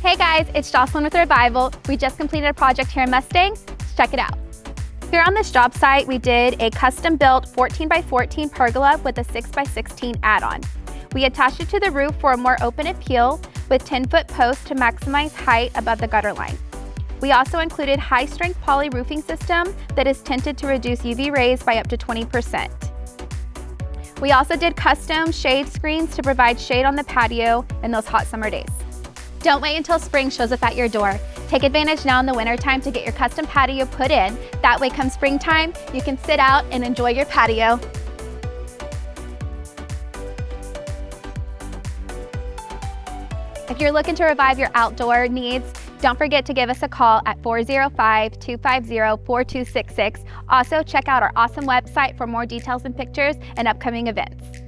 Hey guys, it's Jocelyn with Revival. We just completed a project here in Mustang. Let's check it out. Here on this job site, we did a custom-built 14x14 pergola with a 6x16 add-on. We attached it to the roof for a more open appeal with 10-foot posts to maximize height above the gutter line. We also included high-strength poly roofing system that is tinted to reduce UV rays by up to 20%. We also did custom shade screens to provide shade on the patio in those hot summer days. Don't wait until spring shows up at your door. Take advantage now in the wintertime to get your custom patio put in. That way come springtime, you can sit out and enjoy your patio. If you're looking to revive your outdoor needs, don't forget to give us a call at 405-250-4266. Also, check out our awesome website for more details and pictures and upcoming events.